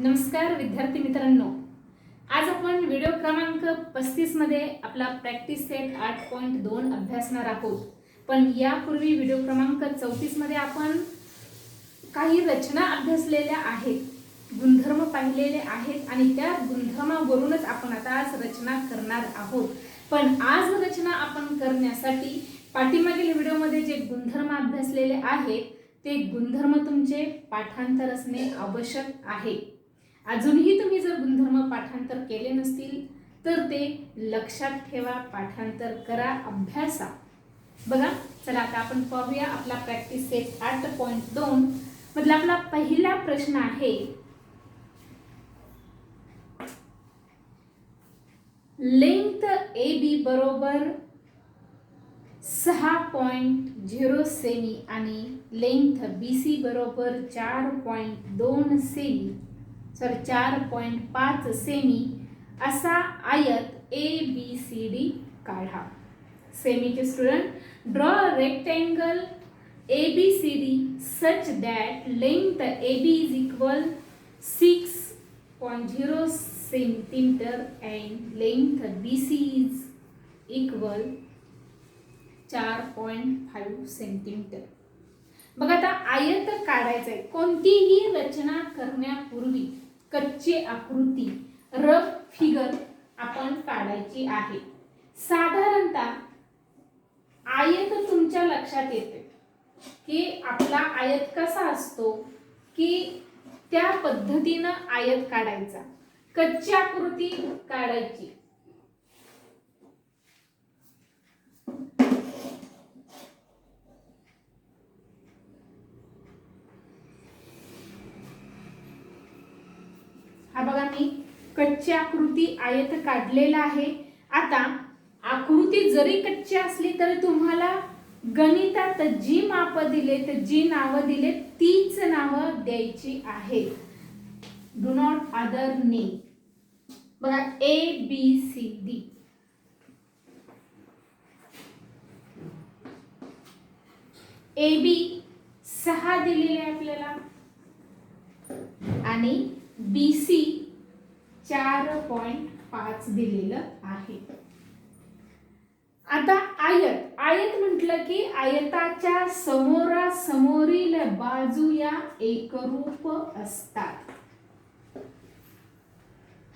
नमस्कार विद्यार्थी मित्रांनो, आज आपण व्हिडिओ क्रमांक 35 मध्ये आपला प्रॅक्टिस सेट 8.2 अभ्यासणार आहोत. पण यापूर्वी व्हिडिओ क्रमांक 34 मध्ये आपण काही रचना अभ्यासलेल्या आहेत, गुणधर्म पाहिलेले आहेत आणि त्या गुणधर्मावरूनच आपण आता आज रचना करणार आहोत. पण आज रचना आपण करण्यासाठी पाठीमागील व्हिडिओमध्ये जे गुणधर्म अभ्यासलेले आहेत ते गुणधर्म तुमचे पाठांतर असणे आवश्यक आहे. अजूनही तुम्ही जर गुणधर्म पाठांतर केले नसतील तर ते लक्षात ठेवा, पाठांतर करा, अभ्यासा. बघा, चला आता आपण पाहूया आपला प्रॅक्टिस सेट 8.2 मधला आपला पहिला प्रश्न आहे. लेंथ AB बरोबर 6.0 सेमी आणि लेंथ BC बरोबर 4.2 सेमी 4.5 सेमी असा आयत ABCD काढा. सेमीचे student, draw a rectangle ABCD such that length AB is equal 6.0 centimeter and length BC is equal 4.5 centimetre. बघा, आता आयत काढायचं आहे. कोणतीही रचना करण्यापूर्वी कच्ची आकृती, रफ फिगर आपण काढायची आहे. साधारणतः आयत तुमच्या लक्षात येते की आपला आयत कसा असतो, की त्या पद्धतीनं आयत काढायचा, कच्ची आकृती काढायची. हा बघा, मी कच्ची आकृती आयत काढलेला आहे. आता आकृती जरी कच्ची असली तरी तुम्हाला गणितात जी माप दिलेत, जी नावं दिलेत तीच नावं द्यायची आहेत. Do not other name. बघा, ABCD. AB 6 दिलेले आहे आपल्याला आणि BC 4.5 दिलेलं आहे. आता आयत म्हटलं की आयताच्या समोरासमोरील बाजू या एकरूप असतात.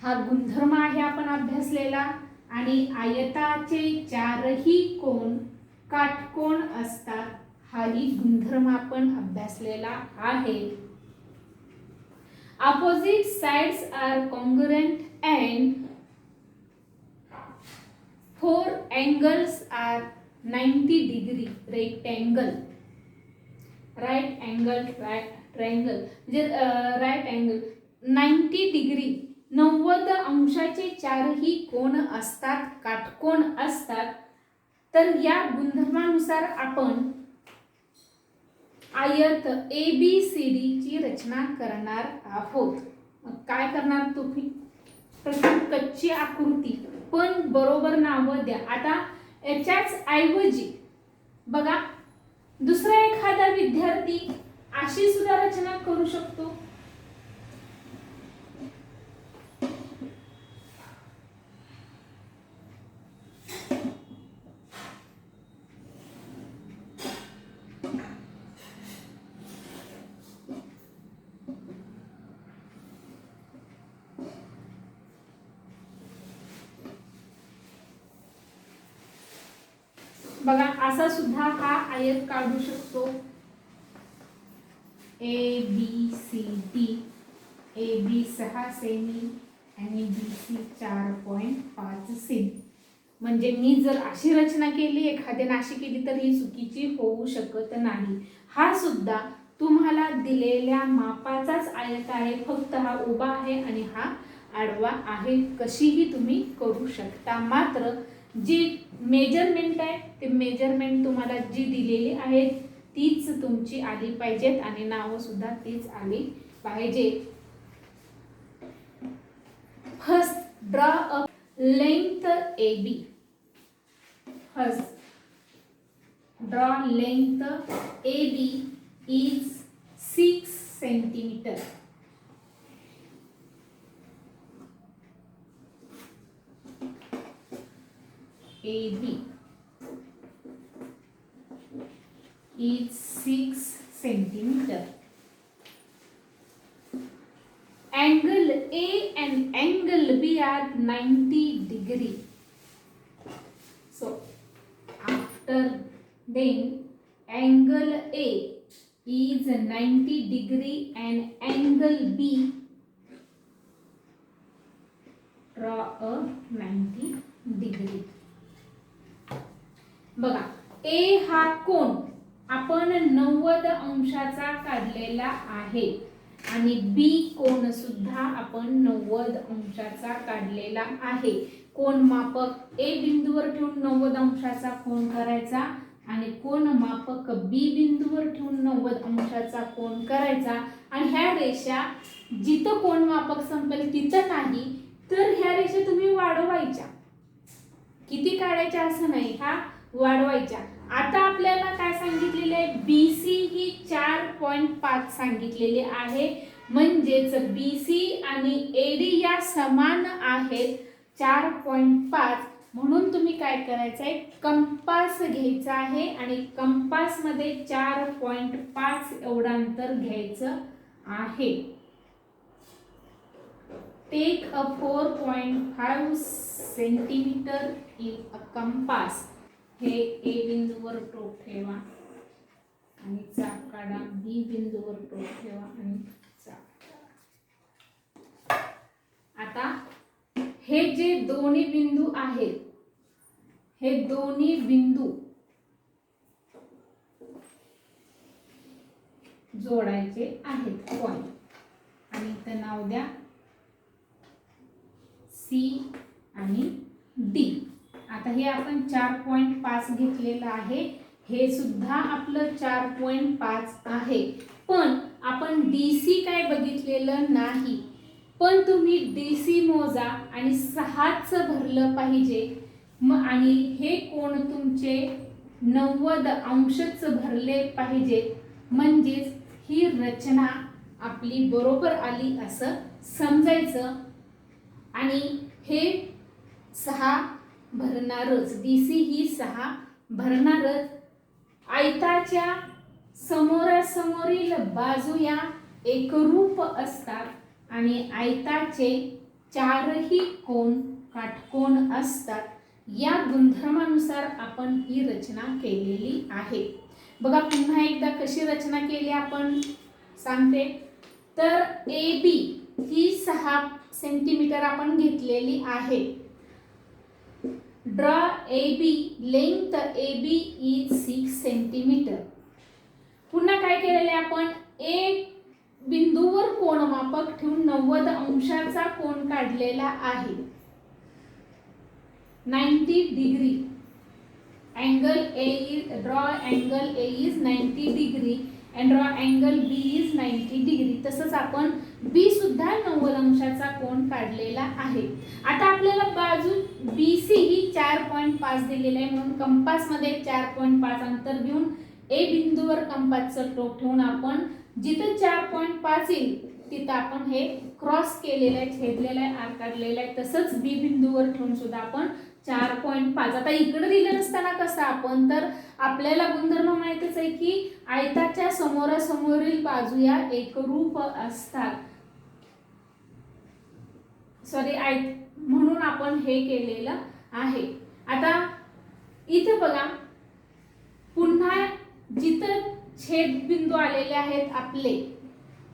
हा गुणधर्म आहे आपण अभ्यासलेला. आणि आयताचे चारही कोन काटकोन असतात, हाही गुणधर्म आपण अभ्यासलेला आहे. Opposite sides are congruent and four angles are 90 degree. Rectangle, right angle, triangle म्हणजे right angle 90 डिग्री 90 अंशाचे चारही कोन असतात, काटकोन असतात. तर या गुणधर्मानुसार आपण आयत ABCD ची रचना करणार आहोत. काय करणार तुम्ही? प्रथम कच्ची आकृती, पण बरोबर नावं द्या. आता याच्याच ऐवजी बघा, दुसरा एखादा विद्यार्थी अशी सुद्धा रचना करू शकतो. बघा, असा सुद्धा हा आयत काढू शकतो. ABCD, AB 6 सेमी आणि BC 4.5 सेमी. म्हणजे मी जर अशी रचना केली, एखाद्याने अशी केली तर ही चुकीची होऊ शकत नाही. हा सुद्धा तुम्हाला दिलेल्या मापाचाच आयत आहे, फक्त हा उभा आहे आणि हा आडवा आहे. कशीही तुम्ही करू शकता. मात्र जी मेजरमेंट आहे ते मेजरमेंट तुम्हाला जी दिलेली आहे तीच तुमची आली पाहिजेत आणि नावं सुद्धा तीच आली पाहिजे. First, draw a length AB. First, draw length AB is 6 centimetre. AB is 6 centimeter. Angle A and angle B are 90 degree. So after then angle A is 90 degree and angle B, draw a 90 degree. बघा A हा कोन आपण 90 अंशाचा काढलेला आहे आणि B कोन सुद्धा आपण 90 अंशाचा काढलेला आहे. कोन मापक A बिंदूवर ठेवून 90 अंशाचा कोन करायचा आणि कोन मापक B बिंदूवर ठेवून 90 अंशाचा कोन करायचा. आणि ह्या रेषा जिथं कोन मापक संपेल तिथं नाही तर ह्या रेषा तुम्ही वाढवायच्या. किती काढायच्या असं नाही, ह्या वाढवायच्या. आता आपल्याला काय सांगितलेले आहे, BC ही 4.5 सांगितलेली आहे. म्हणजेच BC आणि AD या समान आहेत 4.5. म्हणून तुम्ही काय करायचं आहे, कंपास घ्यायचा आहे आणि कंपास मध्ये 4.5 एवढं अंतर घ्यायचं आहे. Take a 4.5 centimetre in a compass. हे A बिंदूवर टोक ठेवा आणि चाप काढा. B बिंदूवर टोक ठेवा आणि चाप काढा. आता हे जे दोन्ही बिंदू आहेत, हे दोन्ही बिंदू जोडायचे आहेत पॉइंट. आणि इथं नाव द्या C आणि D. आता हे आपण 4.5 घेतलेलं आहे. हे सुद्धा आपलं 4.5 आहे. पण आपण DC काय बघितलेलं नाही. पण तुम्ही DC मोजा आणि 6च भरलं पाहिजे. आणि हे कोण तुमचे 90 अंशच भरले पाहिजे. म्हणजेच ही रचना आपली बरोबर आली असं समजायचं. आणि हे 6 भरणारच, DC ही 6 भरणारच. आयताच्या समोरासमोरील बाजू या एकरूप असतात आणि आयताचे 4ही कोन काटकोन असतात. या गुणधर्मानुसार आपण ही रचना केलेली आहे. बघा पुन्हा एकदा कशी रचना केली आपण सांगते. तर AB ही 6 सेंटीमीटर आपण घेतलेली आहे. Draw AB, length AB is 6 centimetre. पुन्हा काय केलेले आपण, A बिंदूवर कोन मापक ठेवून 90 अंशाचा कोन काढलेला आहे. 90 degree. Angle A is, draw angle A is 90 degree and draw angle B is 90 degree. तसंच आपण B सुद्धा 90 अंशाचा कोन काढलेला आहे. आता आपल्याला बाजू BC ही 4.5 दिलेली आहे. म्हणून कंपास मध्ये 4.5 अंतर घेऊन A बिंदूवर कंपासचं टोक ठेवून आपण जिथे 4.5 येईल तिथं आपण हे क्रॉस केलेलं आहे, छेदलेलं आहे, आर काढलेला आहे. तसंच B बिंदूवर ठेवून सुद्धा आपण 4.5. आता इकडे दिलं नसताना कसं आपण, तर आपल्याला गुणधर्म माहितच आहे की आयताच्या समोरासमोरील बाजू या एकरूप असतात. म्हणून आपण हे केलेलं आहे. आता इथे बघा पुन्हा जिथं छेद बिंदू आलेले आहेत आपले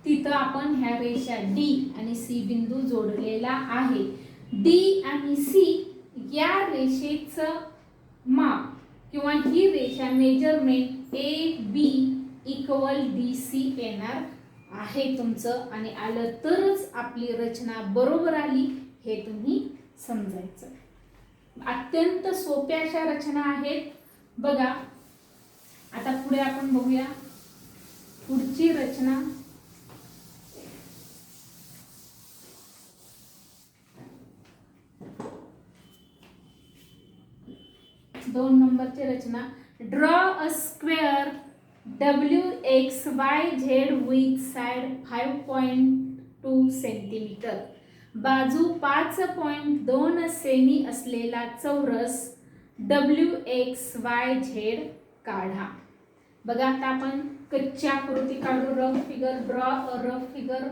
तिथं आपण ह्या रेषा D आणि C बिंदू जोडलेला आहे. D आणि C या रेषेचं माप किंवा ही रेषा मेजरमेंट AB इक्वल DC येणार आहे तुमचं. आणि आलं तरच आपली रचना बरोबर आली हे तुम्ही समजायचं. अत्यंत सोप्या अशा रचना आहेत. बघा आता पुढे आपण बघूया पुढची रचना. दोन नंबरची रचना. Draw a square WXYZ with side 5.2 centimetre. बाजू 5.2 सेमी असलेला चौरस WXYZ काढा. बघा आता आपण कच्ची आकृती काढू. Rough figure, draw a rough figure.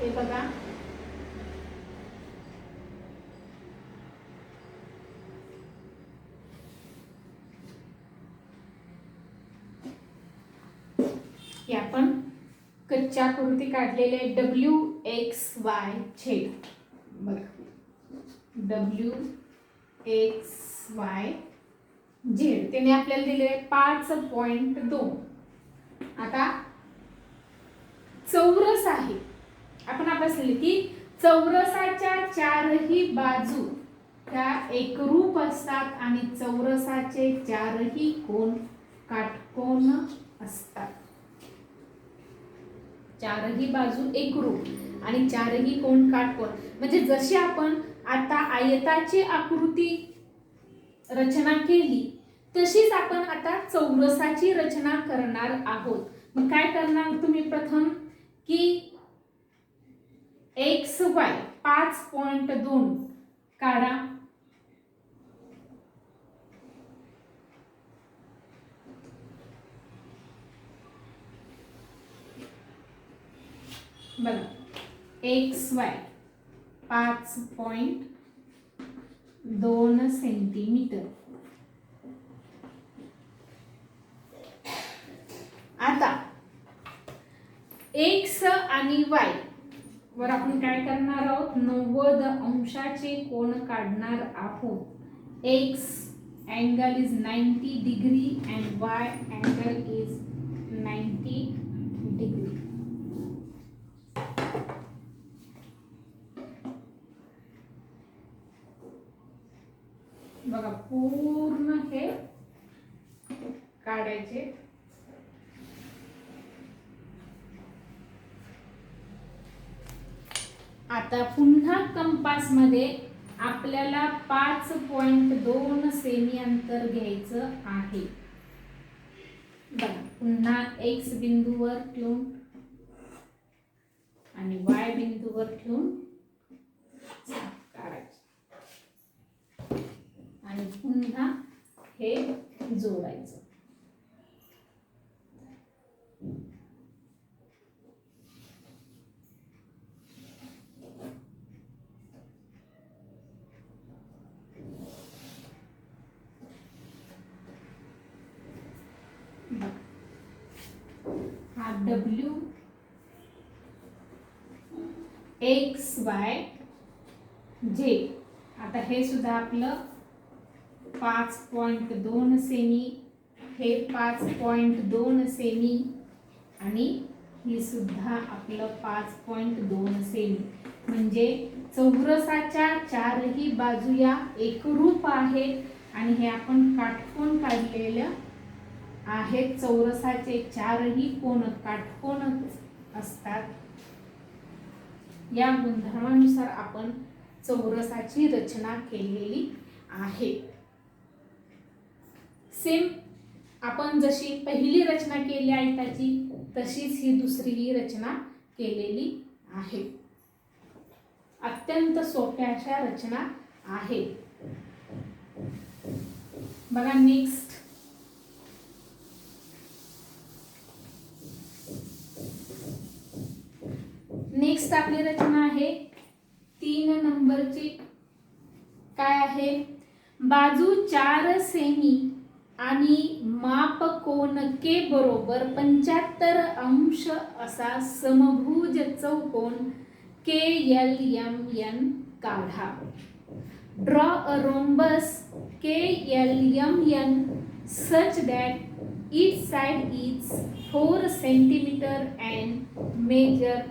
हे बघा हे आपण कच्च्या आकृती काढलेले WXYZ. बघा WXYZ त्याने आपल्याला दिले 5.2. आता चौरस आहे. आपण अभ्यासले की चौरसाच्या चारही बाजू त्या एकरूप असतात आणि चौरसाचे चारही कोन काटकोन असतात. चारही बाजू एकरूप आणि चारही कोन काटकोन. म्हणजे जशी आपण आता आयताची आकृती रचना केली तशीच आपण आता चौरसाची रचना करणार आहोत. मग काय करणार तुम्ही प्रथम की XY 5.2 काढा. बघा XY 5.2 सेंटीमीटर. आता X आणि Y वर आपण काय करणार आहोत 90 अंशाचे कोन काढणार आहोत. X angle is 90 degree and Y angle is 90 degree. बघा पूर्ण हे काढायचे. आता पुन्हा कंपास मध्ये आपल्याला 5.2 सेमी अंतर घ्यायचं आहे. बघा पुन्हा X बिंदूवर ठेवून आणि Y बिंदूवर ठेवून काढायचं आणि पुन्हा हे जोडायचं. हा WXYZ. आता हे सुद्धा आपलं 5.2 सेमी, हे 5.2 सेमी आणि हे सुद्धा आपलं 5.2 सेमी. म्हणजे चौरसाच्या चारही बाजू या एकरूप आहेत आणि हे आपण काटकोन काढलेलं आहेत. चौरसाचे चारही कोन काटकोन असतात. या गुणधर्मानुसार आपण चौरसाची रचना केलेली आहे. सेम आपण जशी पहिली रचना केली आयताची तशीच ही दुसरी रचना केलेली आहे. अत्यंत सोप्या अशा रचना आहेत. बघा नेक्स्ट आपली रचना आहे 3 नंबरची. काय आहे? बाजू 4 सेमी आणि माप कोन के बरोबर 75 अंश असा समभुज चौकोन KLMN काढा. Draw a rhombus KLMN such that each side is 4 centimeter and measure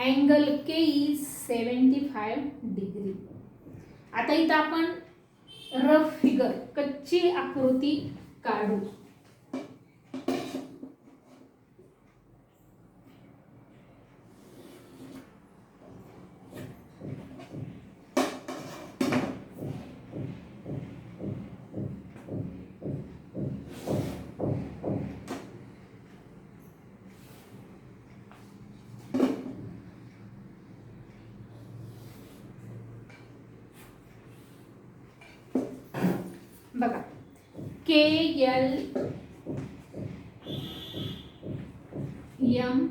angle K is 75 degree. आता इथं आपण रफ फिगर कच्ची आकृती काढू. बघा के एल एम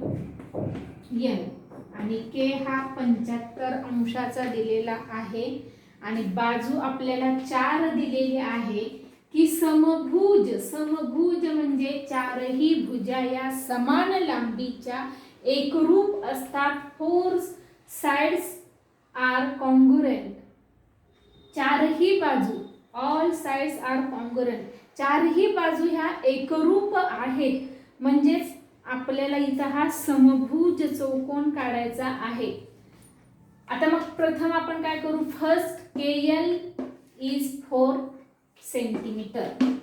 एन आणि के हा 75 अंशाचा दिलेला आहे आणि बाजू आपल्याला 4 दिलेली आहे की समभुज म्हणजे चारही भुजा या समान लांबीच्या एकरूप असतात. 4 sides are congruent. चारही बाजू ऑल साइड्स आर कॉन्ग्रुएंट, चारही बाजू ह्या एकरूप आहेत. म्हणजेच आपल्याला इथं हा समभुज चौकोन काढायचा आहे. आता मग प्रथम आपण काय करू, first K L is 4 centimetre.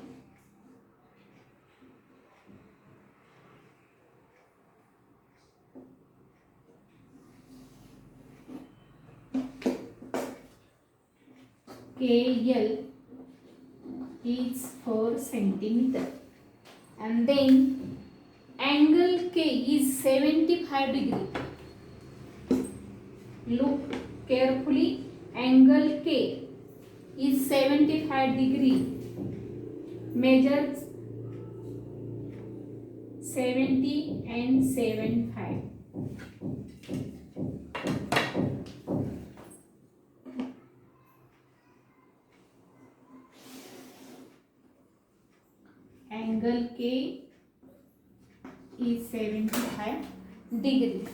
KL is 4 centimeter and then angle K is 75 degree. Look carefully, angle K is 75 degree. Measure 70 and 75. Angle K is 75 degree.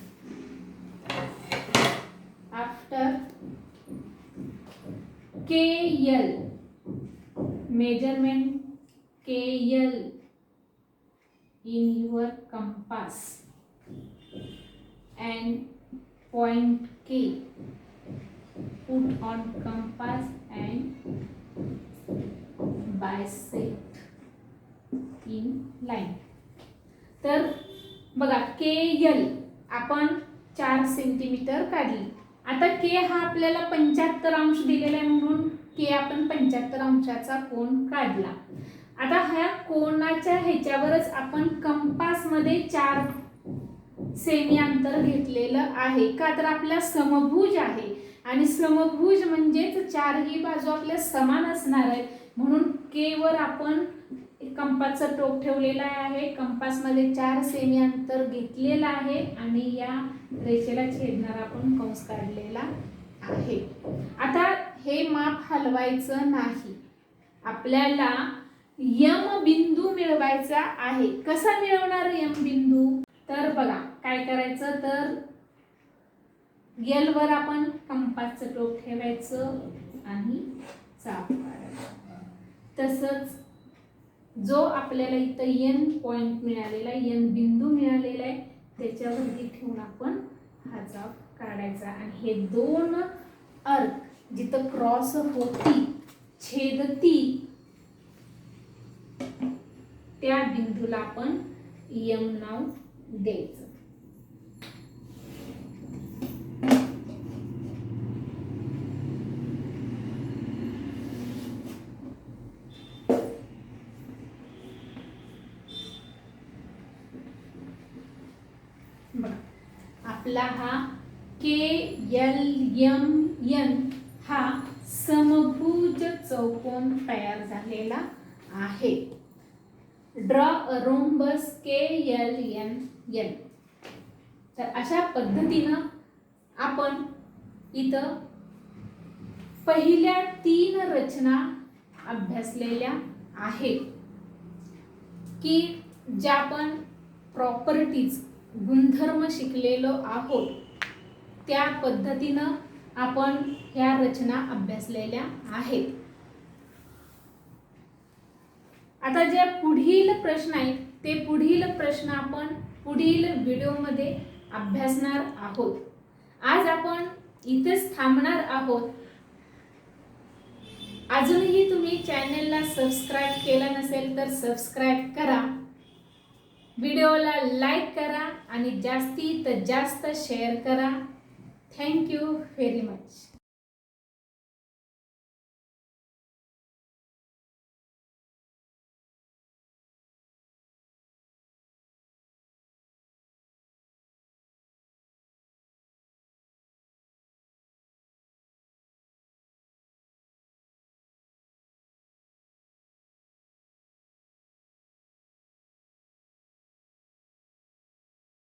After KL, measurement KL in your compass and point K, put on compass and bisect in line. तर बघा के L आपण 4 centimetre काढली. आता के हा आपल्याला 75 अंश दिलेला आहे म्हणून के आपण 75 अंशाचा कोन काढला. आता ह्या कोनाच्या ह्याच्यावरच आपण कंपास मध्ये 4 सेमी अंतर घेतलेलं आहे. का तर आपला समभुज आहे आणि समभुज म्हणजेच चारही बाजू आपल्या समान असणार आहेत. म्हणून के वर आपण कंपासचं टोक ठेवलेलं आहे. कंपास मध्ये 4 सेमी अंतर घेतलेलं आहे आणि या रेषेला छेदणारा आपण कंस काढलेला आहे. आता हे माप हलवायचं नाही, आपल्याला यम बिंदू मिळवायचा आहे. कसा मिळवणार यम बिंदू, तर बघा काय करायचं, तर एल वर आपण कंपासचं टोक ठेवायचं आणि चाप काढायचा. तसंच जो आपल्याला इथं एन पॉइंट मिळालेला आहे, एन बिंदू मिळालेला आहे, त्याच्यावरती ठेवून आपण हा चाप काढायचा आणि हे 2 अर्क जिथं क्रॉस होती छेदती त्या बिंदूला आपण एम नाव द्यायचं. आपला हा के एल एम एन हा समभुज चौकोन तयार झालेला आहे. Draw a rhombus K L N N. तर अशा पद्धतीनं आपण इथं पहिल्या 3 रचना अभ्यासलेल्या आहेत की ज्या आपण प्रॉपर्टीज गुणधर्म शिकलेलो आहोत. त्या पद्धतीनं आपण ह्या रचना अभ्यासलेल्या आहेत. आता जे पुढील प्रश्न आहेत ते पुढील प्रश्न आपण पुढील व्हिडिओमध्ये अभ्यासणार आहोत. आज आपण इथेच थांबणार आहोत. अजूनही तुम्ही चॅनलला सबस्क्राईब केलं नसेल तर सबस्क्राईब करा, व्हिडिओला लाईक करा आणि जास्तीत जास्त शेअर करा. Thank you very much.